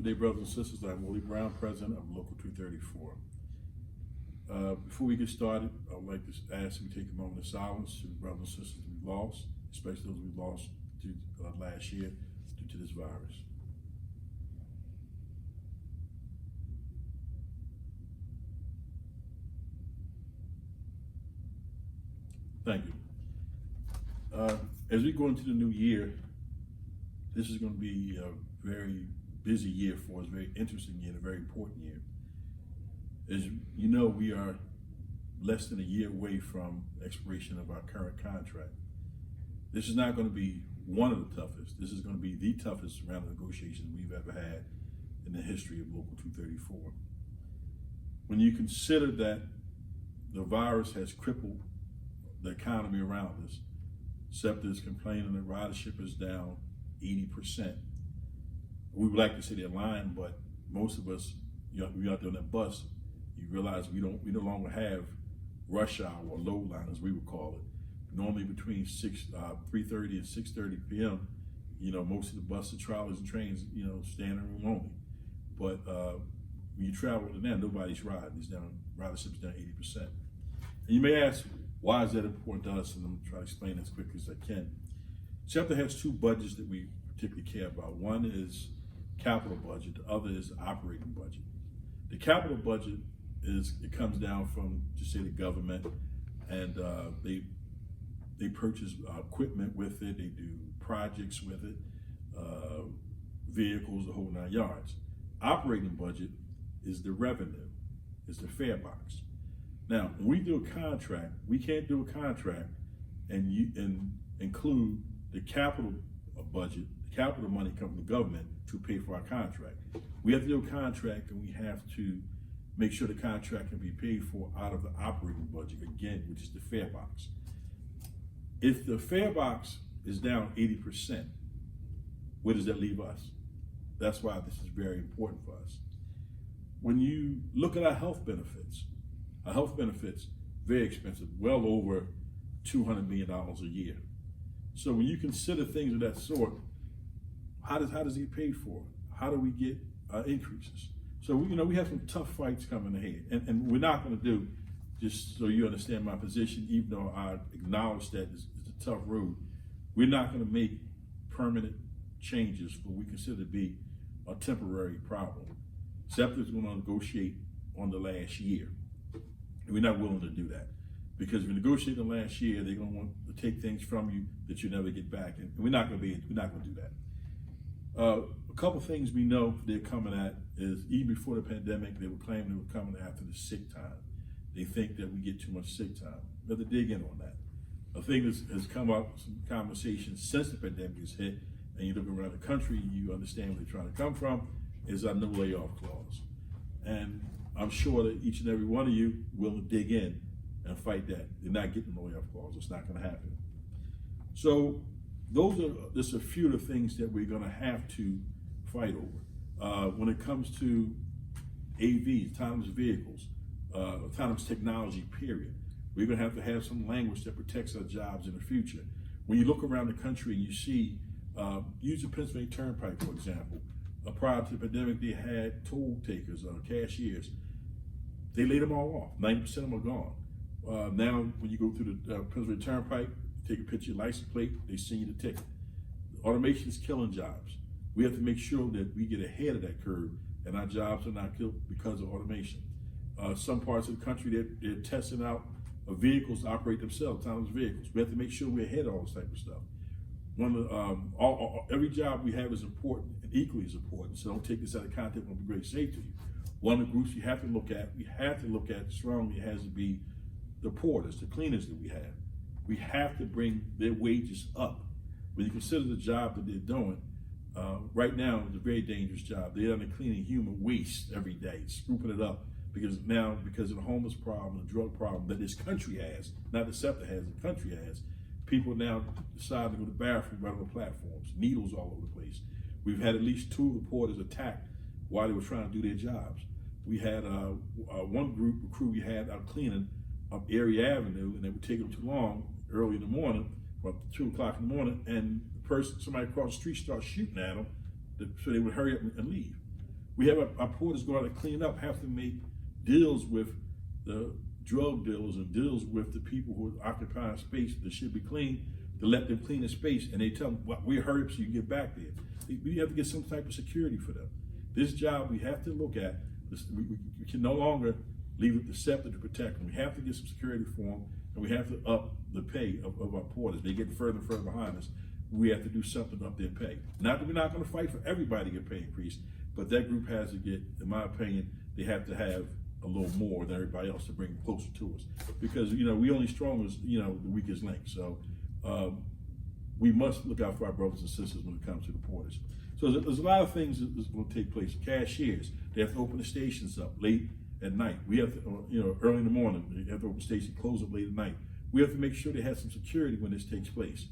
Good day, brothers and sisters. I'm Willie Brown, president of Local 234. Before we get started, I would like to ask that we take a moment of silence to the brothers and sisters we've lost, especially those we've lost last year due to this virus. Thank you. As we go into the new year, this is going to be a very busy year for us, very interesting year, and a very important year. As you know, we are less than a year away from expiration of our current contract. This is not going to be one of the toughest. This is going to be the toughest round of negotiations we've ever had in the history of Local 234. When you consider that the virus has crippled the economy around us, SEPTA is complaining that ridership is down 80%. We would like to say they're lying, but most of us, we out there on that bus, you realize we no longer have rush hour or low line, as we would call it. Normally between 3:30 and 6:30 p.m., most of the buses, trolleys, and trains, standing room only. But when you travel to them, nobody's riding. Ridership's down 80%. And you may ask, why is that important to us? And I'm going to try to explain as quickly as I can. SEPTA has two budgets that we particularly care about. One is capital budget, the other is operating budget. The capital budget it comes down from, just say, the government, and they purchase equipment with it, they do projects with it, vehicles, the whole 9 yards. Operating budget is the revenue, is the fare box. Now, when we do a contract, we can't do a contract and include the capital budget, the capital money coming from the government to pay for our contract. We have to do a contract, and we have to make sure the contract can be paid for out of the operating budget, again, which is the fare box. If the fare box is down 80%, where does that leave us? That's why this is very important for us. When you look at our health benefits, very expensive, well over $200 million a year. So when you consider things of that sort, how does it get paid for? How do we get increases? So we have some tough fights coming ahead, and we're not going to do, just so you understand my position, even though I acknowledge that it's a tough road, we're not going to make permanent changes for what we consider to be a temporary problem. SEPTA is going to negotiate on the last year. And we're not willing to do that, because if we negotiate the last year, they're going to want to take things from you that you never get back, and we're not going to do that. A couple things we know they're coming at is, even before the pandemic, they were claiming they were coming after the sick time. They think that we get too much sick time. We have to dig in on that. A thing that has come up, some conversations since the pandemic has hit, and you look around the country, you understand where they're trying to come from, is our no layoff clause. And I'm sure that each and every one of you will dig in and fight that. They're not getting the layoff clause. It's not going to happen. So those are just a few of the things that we're going to have to fight over. When it comes to AVs, autonomous vehicles, autonomous technology, period, we're going to have some language that protects our jobs in the future. When you look around the country and you see, use the Pennsylvania Turnpike, for example. Prior to the pandemic, they had toll takers, cashiers. They laid them all off. 90% of them are gone. Now, when you go through the Pennsylvania Turnpike, take a picture of your license plate, they send you the ticket. Automation is killing jobs. We have to make sure that we get ahead of that curve, and our jobs are not killed because of automation. Some parts of the country, they're testing out vehicles to operate themselves, autonomous vehicles. We have to make sure we're ahead of all this type of stuff. Every job we have is important and equally as important, so don't take this out of context. It'll be great to say to you. One of the groups we have to look at strongly, has to be the porters, the cleaners that we have. We have to bring their wages up. When you consider the job that they're doing, right now it's a very dangerous job. They're cleaning human waste every day, scooping it up, because of the homeless problem, the drug problem that this country has, not the SEPTA has, the country has, people now decide to go to the bathroom right on the platforms, needles all over the place. We've had at least 2 reporters attacked while they were trying to do their jobs. We had one crew we had out cleaning up Erie Avenue, and they would take them too long early in the morning, about 2 o'clock in the morning, and somebody across the street started shooting at them so they would hurry up and leave. We have our porters go out and clean up, have to make deals with the drug dealers and deals with the people who are occupying space that should be clean, to let them clean the space, and they tell them, well, we're hurry up so you get back there. We have to get some type of security for them. This job we have to look at. We can no longer leave it to SEPTA to protect them. We have to get some security for them, and we have to up the pay of our porters. They get further and further behind us. We have to do something to up their pay. Not that we're not going to fight for everybody to get pay increase, but that group has to get, in my opinion, they have to have a little more than everybody else to bring them closer to us. Because, we only strong as, the weakest link. So we must look out for our brothers and sisters when it comes to the porters. So there's a lot of things that's going to take place. Cashiers, they have to open the stations up late at night. We have to, early in the morning, they have to open the station, close up late at night. We have to make sure they have some security when this takes place.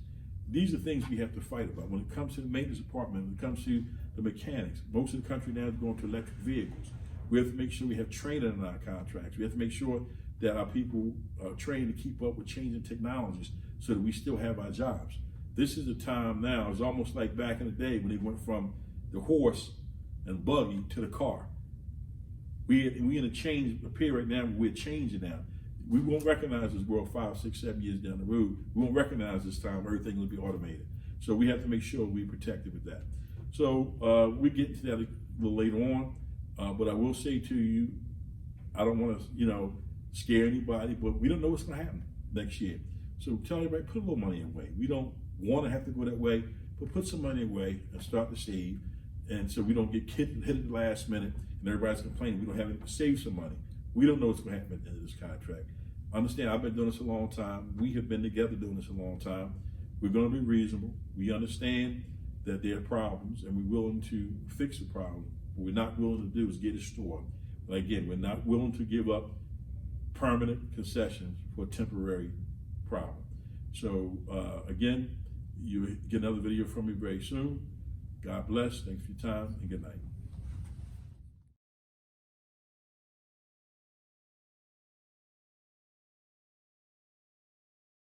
These are things we have to fight about. When it comes to the maintenance department, when it comes to the mechanics, most of the country now is going to electric vehicles. We have to make sure we have training in our contracts. We have to make sure that our people are trained to keep up with changing technologies so that we still have our jobs. This is the time now, it's almost like back in the day when they went from the horse and buggy to the car. We in a change, a period now, we're changing now. We won't recognize this world 5, 6, 7 years down the road. We won't recognize this time everything will be automated. So we have to make sure we're protected with that. So we get into that a little later on, but I will say to you, I don't want to, scare anybody, but we don't know what's going to happen next year. So tell everybody, put a little money away. We don't want to have to go that way, but put some money away and start to save. And so we don't get hit at the last minute and everybody's complaining we don't have to save some money. We don't know what's going to happen at the end of this contract. Understand, I've been doing this a long time. We have been together doing this a long time. We're going to be reasonable. We understand that there are problems and we're willing to fix the problem. What we're not willing to do is get it stored. But again, we're not willing to give up permanent concessions for a temporary problem. So again, you get another video from me very soon. God bless. Thanks for your time and good night.